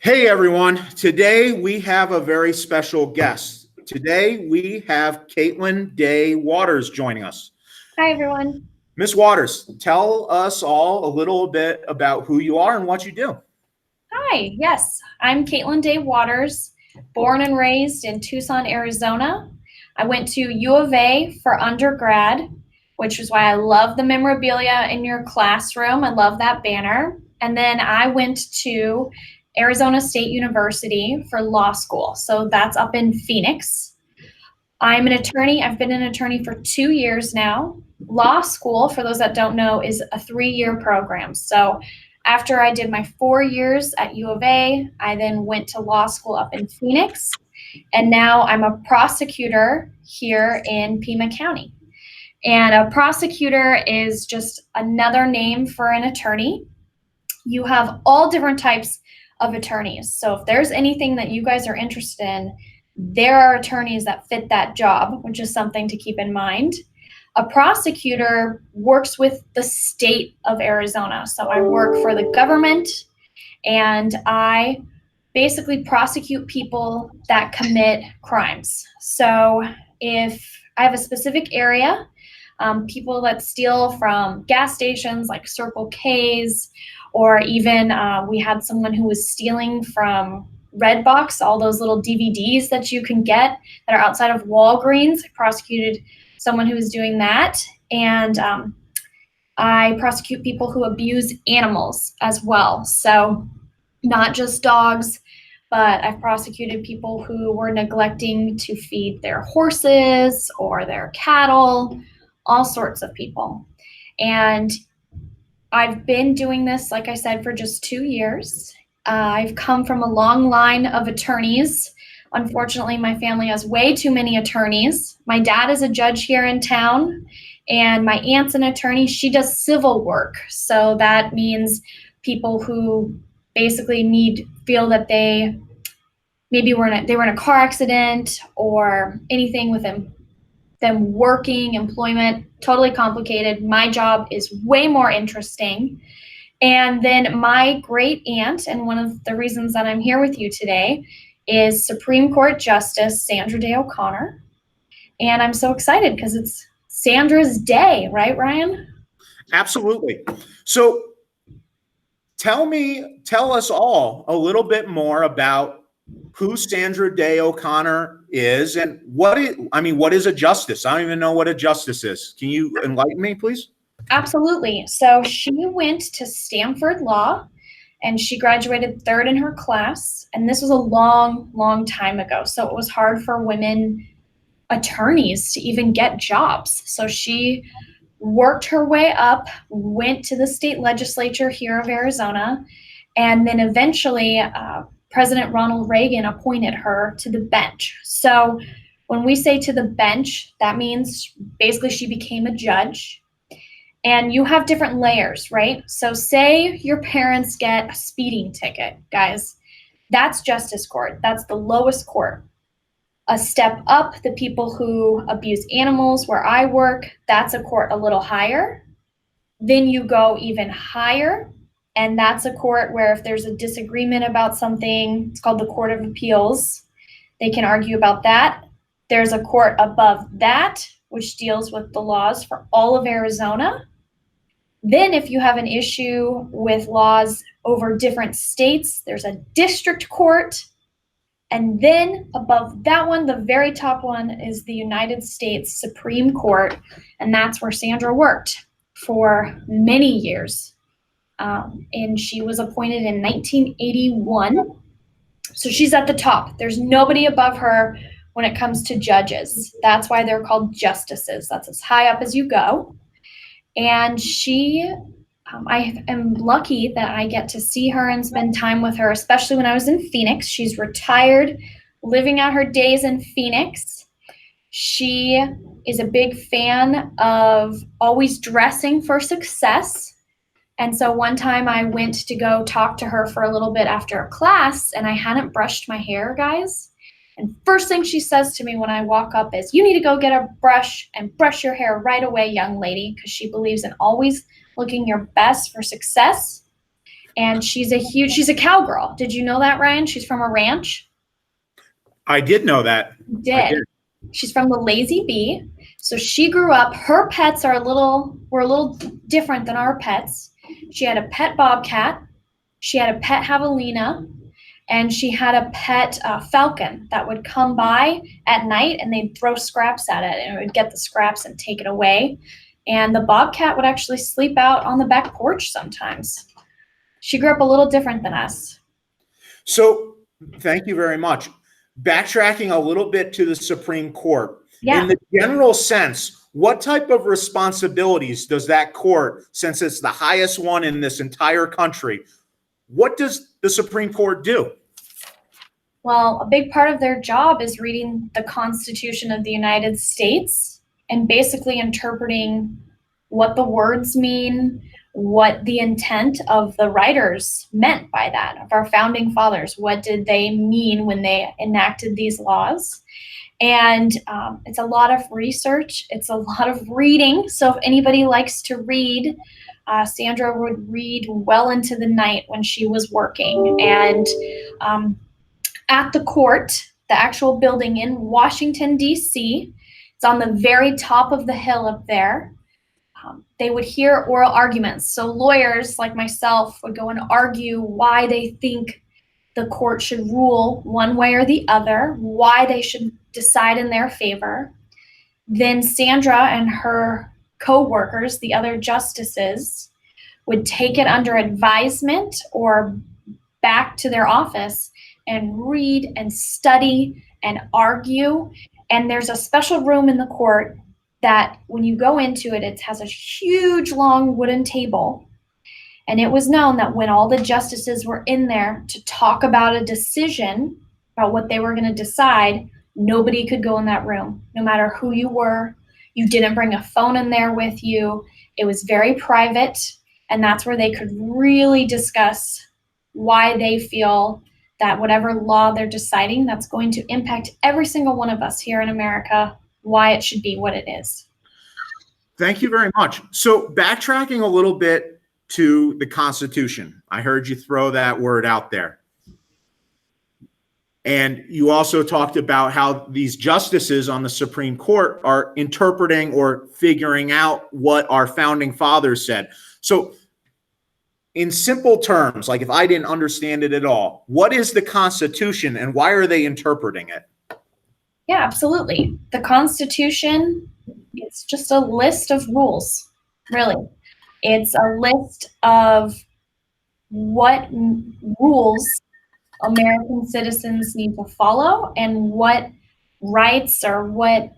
Hey everyone, today we have a very special guest. Today we have Caitlin Day Waters joining us. Hi, everyone. Miss Waters, tell us all a little bit about who you are and what you do. Hi, yes, I'm Caitlin Day Waters, born and raised in Tucson, Arizona. I went to U of A for undergrad, which is why I love the memorabilia in your classroom. I love that banner. And then I went to Arizona State University for law school. So that's up in Phoenix. I'm an attorney. I've been an attorney for 2 years now. Law school, for those that don't know, is a 3-year program. So after I did my 4 years at U of A, I then went to law school up in Phoenix. And now I'm a prosecutor here in Pima County. And a prosecutor is just another name for an attorney. You have all different types of attorneys. So if there's anything that you guys are interested in, there are attorneys that fit that job, which is something to keep in mind. A prosecutor works with the state of Arizona. So I work for the government and I basically prosecute people that commit crimes. So if I have a specific area, people that steal from gas stations like Circle K's, or even we had someone who was stealing from Redbox, all those little DVDs that you can get that are outside of Walgreens. I prosecuted someone who was doing that. And I prosecute people who abuse animals as well. So not just dogs, but I've prosecuted people who were neglecting to feed their horses or their cattle, all sorts of people. And I've been doing this, like I said, for just 2 years. I've come from a long line of attorneys. Unfortunately, my family has way too many attorneys. My dad is a judge here in town, and my aunt's an attorney. She does civil work. So that means people who basically feel that they maybe were in a car accident or anything with them working, employment, totally complicated. My job is way more interesting. And then my great aunt, and one of the reasons that I'm here with you today, is Supreme Court Justice Sandra Day O'Connor. And I'm so excited because it's Sandra's Day, right, Ryan? Absolutely. So tell us all a little bit more about who Sandra Day O'Connor is and what is a justice? I don't even know what a justice is. Can you enlighten me, please? Absolutely. So she went to Stanford Law and she graduated 3rd in her class. And this was a long, long time ago. So it was hard for women attorneys to even get jobs. So she worked her way up, went to the state legislature here of Arizona, and then eventually President Ronald Reagan appointed her to the bench. So when we say to the bench, that means basically she became a judge. And you have different layers, right? So say your parents get a speeding ticket, guys. That's justice court. That's the lowest court. A step up, the people who abuse animals, where I work, that's a court a little higher. Then you go even higher, and that's a court where if there's a disagreement about something, it's called the Court of Appeals. They can argue about that. There's a court above that, which deals with the laws for all of Arizona. Then if you have an issue with laws over different states, there's a district court. And then above that one, the very top one, is the United States Supreme Court. And that's where Sandra worked for many years. And she was appointed in 1981. So she's at the top. There's nobody above her when it comes to judges. That's why they're called justices. That's as high up as you go. And I am lucky that I get to see her and spend time with her, especially when I was in Phoenix. She's retired, living out her days in Phoenix. She is a big fan of always dressing for success. And so one time I went to go talk to her for a little bit after a class, and I hadn't brushed my hair, guys. And first thing she says to me when I walk up is, "You need to go get a brush and brush your hair right away, young lady," because she believes in always looking your best for success. And she's a cowgirl. Did you know that, Ryan? She's from a ranch. I did know that. I did. She's from the Lazy Bee. So she grew up, her pets were a little different than our pets. She had a pet bobcat, she had a pet javelina, and she had a pet falcon that would come by at night and they'd throw scraps at it and it would get the scraps and take it away. And the bobcat would actually sleep out on the back porch sometimes. She grew up a little different than us. So thank you very much. Backtracking a little bit to the Supreme Court. Yeah. In the general sense, what type of responsibilities does that court, since it's the highest one in this entire country, what does the Supreme Court do? Well, a big part of their job is reading the Constitution of the United States and basically interpreting what the words mean, what the intent of the writers meant by that, of our founding fathers. What did they mean when they enacted these laws? And it's a lot of research. It's a lot of reading. So if anybody likes to read, Sandra would read well into the night when she was working. And at the court, the actual building in Washington, D.C., it's on the very top of the hill up there. They would hear oral arguments. So lawyers like myself would go and argue why they think the court should rule one way or the other, why they should decide in their favor. Then Sandra and her co-workers, the other justices, would take it under advisement or back to their office and read and study and argue. And there's a special room in the court that when you go into it, it has a huge long wooden table. And it was known that when all the justices were in there to talk about a decision, about what they were going to decide, nobody could go in that room, no matter who you were. You didn't bring a phone in there with you. It was very private. And that's where they could really discuss why they feel that whatever law they're deciding that's going to impact every single one of us here in America, why it should be what it is. Thank you very much. So backtracking a little bit to the Constitution, I heard you throw that word out there. And you also talked about how these justices on the Supreme Court are interpreting or figuring out what our founding fathers said. So in simple terms, like if I didn't understand it at all, what is the Constitution and why are they interpreting it? Yeah, absolutely. The Constitution, it's just a list of rules, really. It's a list of what rules American citizens need to follow and what rights or what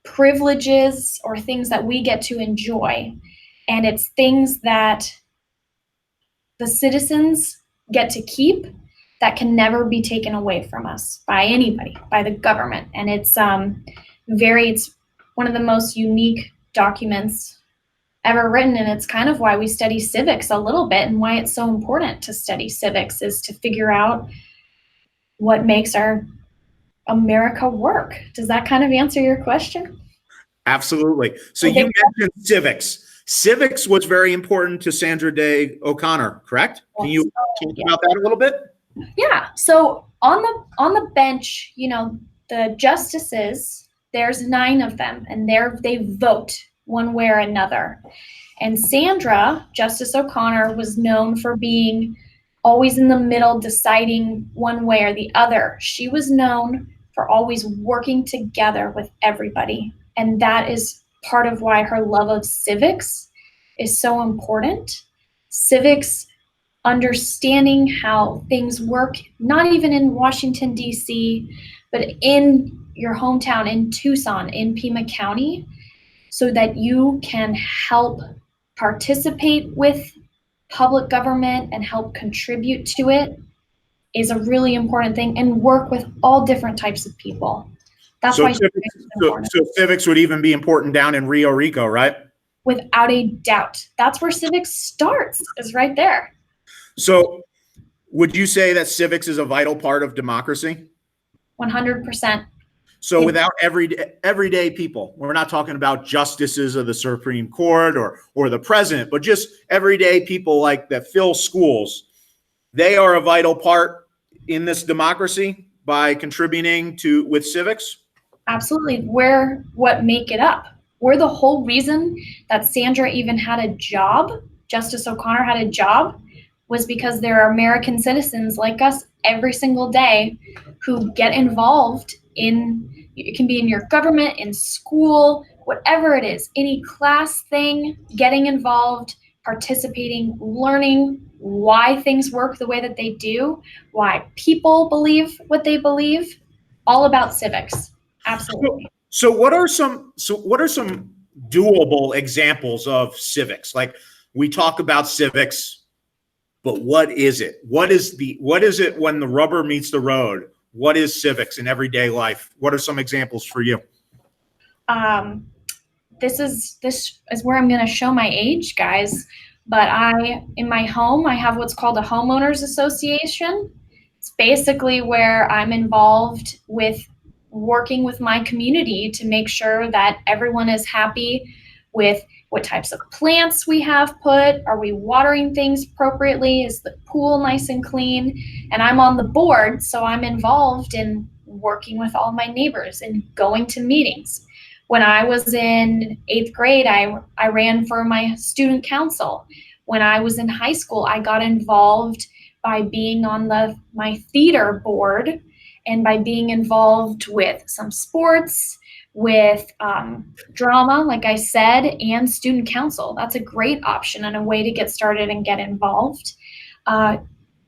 privileges or things that we get to enjoy. And it's things that the citizens get to keep that can never be taken away from us by anybody, by the government. And it's it's one of the most unique documents ever written, and it's kind of why we study civics a little bit and why it's so important to study civics, is to figure out what makes our America work. Does that kind of answer your question? Absolutely. So you mentioned civics. Civics was very important to Sandra Day O'Connor, correct? Can you talk about that a little bit? Yeah. So on the bench, you know, the justices, there's 9 of them, and they vote one way or another. And Sandra, Justice O'Connor, was known for being always in the middle, deciding one way or the other. She was known for always working together with everybody. And that is part of why her love of civics is so important. Civics, understanding how things work, not even in Washington, D.C., but in your hometown, in Tucson, in Pima County, so that you can help participate with public government and help contribute to it, is a really important thing, and work with all different types of people. That's why civics is important. So civics would even be important down in Rio Rico, right? Without a doubt. That's where civics starts, is right there. So would you say that civics is a vital part of democracy? 100%. So without everyday people, we're not talking about justices of the Supreme Court or the president, but just everyday people like that fill schools. They are a vital part in this democracy by contributing to with civics. Absolutely. We're what make it up. We're the whole reason that Sandra even had a job. Justice O'Connor had a job was because there are American citizens like us every single day who get involved in, it can be in your government, in school, whatever it is, any class thing, getting involved, participating, learning why things work the way that they do, why people believe what they believe, all about civics. Absolutely. So what are some doable examples of civics? Like, we talk about civics, but what is it? What is it when the rubber meets the road? What is civics in everyday life? What are some examples for you? This is where I'm going to show my age, guys. But in my home, I have what's called a homeowners association. It's basically where I'm involved with working with my community to make sure that everyone is happy with what types of plants we have put. Are we watering things appropriately? Is the pool nice and clean? And I'm on the board, so I'm involved in working with all my neighbors and going to meetings. When I was in 8th grade, I ran for my student council. When I was in high school, I got involved by being on my theater board and by being involved with some sports, with drama, like I said, and student council. That's a great option and a way to get started and get involved.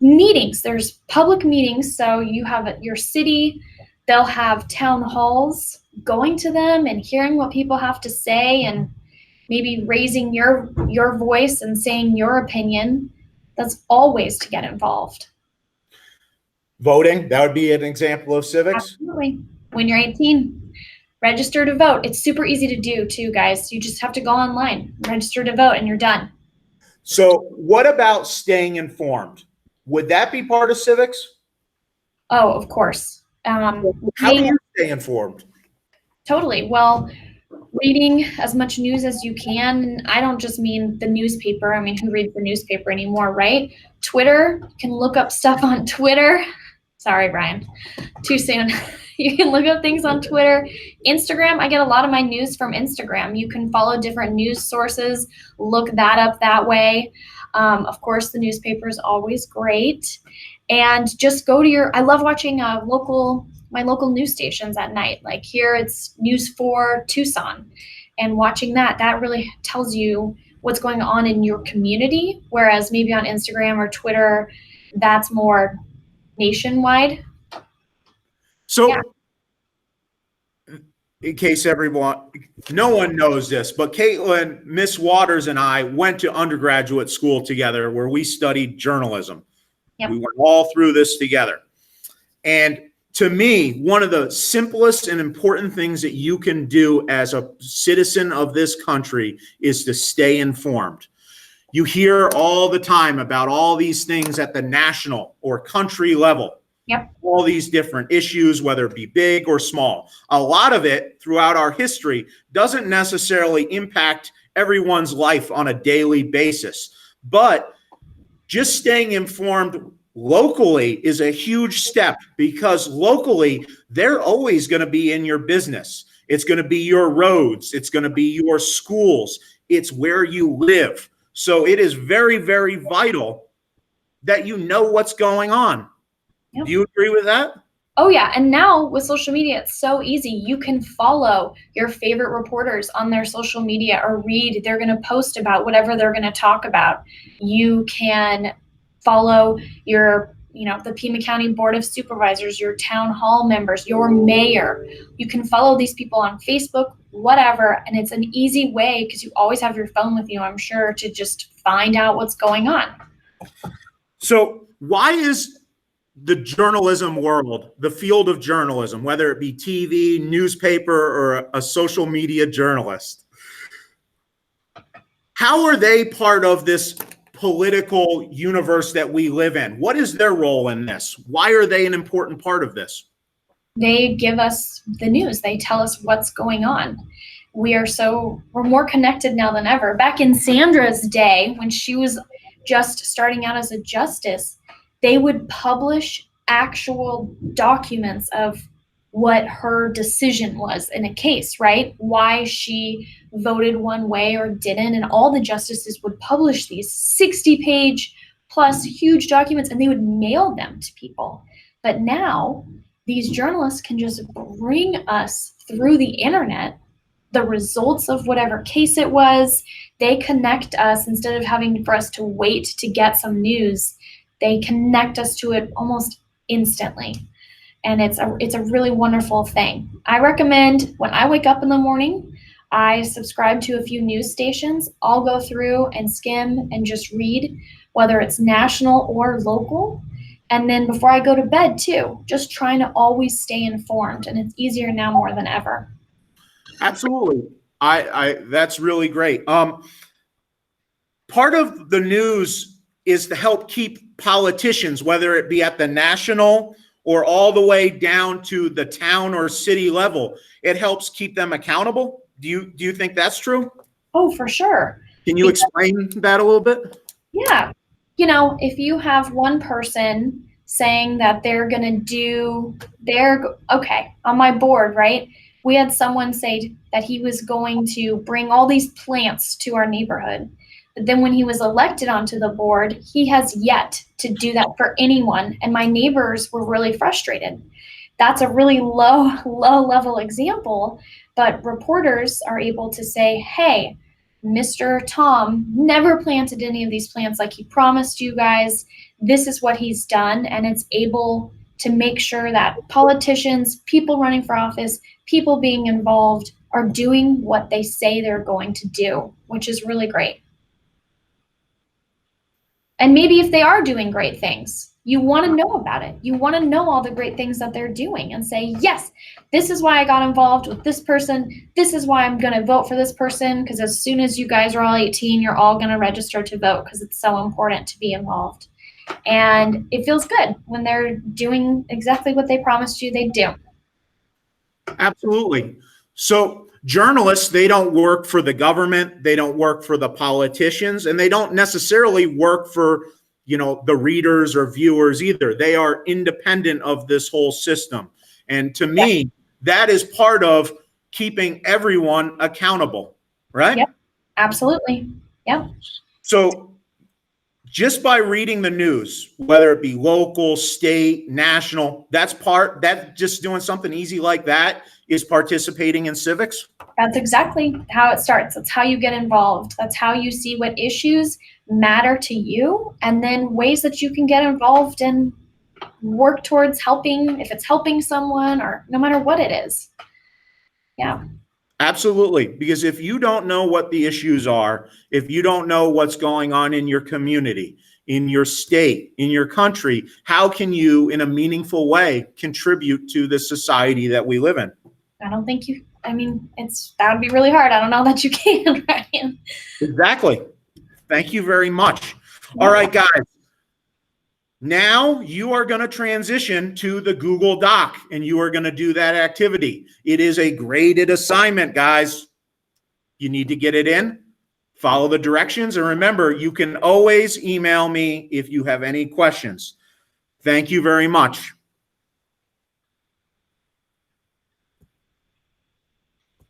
Meetings, there's public meetings. So you have your city, they'll have town halls, going to them and hearing what people have to say and maybe raising your voice and saying your opinion. That's all ways to get involved. Voting, that would be an example of civics. Absolutely. When you're 18, register to vote. It's super easy to do too, guys. You just have to go online, register to vote, and you're done. So what about staying informed? Would that be part of civics? Oh, of course. How do you stay informed? Totally. Well, reading as much news as you can. I don't just mean the newspaper. I mean, who reads the newspaper anymore, right? Twitter, you can look up stuff on Twitter. Sorry, Brian, too soon. You can look up things on Twitter. Instagram, I get a lot of my news from Instagram. You can follow different news sources, look that up that way. Of course, the newspaper is always great. And just go to I love watching my local news stations at night. Like here, it's News 4 Tucson. And watching that really tells you what's going on in your community. Whereas maybe on Instagram or Twitter, that's more nationwide. So yeah. In case no one knows this, but Caitlin, Miss Waters, and I went to undergraduate school together where we studied journalism. Yep. We went all through this together. And to me, one of the simplest and important things that you can do as a citizen of this country is to stay informed. You hear all the time about all these things at the national or country level. Yep. All these different issues, whether it be big or small. A lot of it throughout our history doesn't necessarily impact everyone's life on a daily basis. But just staying informed locally is a huge step, because locally, they're always going to be in your business. It's going to be your roads. It's going to be your schools. It's where you live. So it is very, very vital that you know what's going on. Yep. Do you agree with that? Oh yeah, and now with social media, it's so easy. You can follow your favorite reporters on their social media or read. They're going to post about whatever they're going to talk about. You can follow the Pima County Board of Supervisors, your town hall members, your mayor. You can follow these people on Facebook, whatever, and it's an easy way because you always have your phone with you, I'm sure, to just find out what's going on. So why is the journalism world, the field of journalism, whether it be TV, newspaper, or a social media journalist, how are they part of this political universe that we live in? What is their role in this? Why are they an important part of this? They give us the news. They tell us what's going on. We're more connected now than ever. Back in Sandra's day, when she was just starting out as a justice, they would publish actual documents of what her decision was in a case, right? Why she voted one way or didn't. And all the justices would publish these 60-page plus huge documents, and they would mail them to people. But now these journalists can just bring us through the internet the results of whatever case it was. They connect us instead of having for us to wait to get some news. They connect us to it almost instantly. And it's a really wonderful thing. I recommend when I wake up in the morning, I subscribe to a few news stations. I'll go through and skim and just read, whether it's national or local. And then before I go to bed too, just trying to always stay informed. And it's easier now more than ever. Absolutely. That's really great. Part of the news is to help keep politicians, whether it be at the national or all the way down to the town or city level. It helps keep them accountable. Do you think that's true? Oh, for sure. Can you explain that a little bit? Yeah. You know, if you have one person saying that they're going to okay, on my board, right? We had someone say that he was going to bring all these plants to our neighborhood. But then when he was elected onto the board, he has yet to do that for anyone. And my neighbors were really frustrated. That's a really low level example, but reporters are able to say, hey, Mr. Tom never planted any of these plants like he promised you guys. This is what he's done. And it's able to make sure that politicians, people running for office, people being involved are doing what they say they're going to do, which is really great. And maybe if they are doing great things, you want to know about it. You want to know all the great things that they're doing and say, yes, this is why I got involved with this person. This is why I'm going to vote for this person. Because as soon as you guys are all 18, you're all going to register to vote because it's so important to be involved. And it feels good when they're doing exactly what they promised you they'd do. Absolutely. So journalists, they don't work for the government, they don't work for the politicians, and they don't necessarily work for, the readers or viewers either. They are independent of this whole system. And to me, that is part of keeping everyone accountable, right? Yep, absolutely. Yep. So just by reading the news, whether it be local, state, national, that's just doing something easy like that is participating in civics. That's exactly how it starts. That's how you get involved. That's how you see what issues matter to you, and then ways that you can get involved and work towards helping, if it's helping someone or no matter what it is. Yeah. Absolutely. Because if you don't know what the issues are, if you don't know what's going on in your community, in your state, in your country, how can you, in a meaningful way, contribute to the society that we live in? I don't think that would be really hard. I don't know that you can, Ryan. Exactly. Thank you very much. All right, guys. Now you are going to transition to the Google Doc, and you are going to do that activity. It is a graded assignment, guys. You need to get it in, follow the directions, and remember, you can always email me if you have any questions. Thank you very much.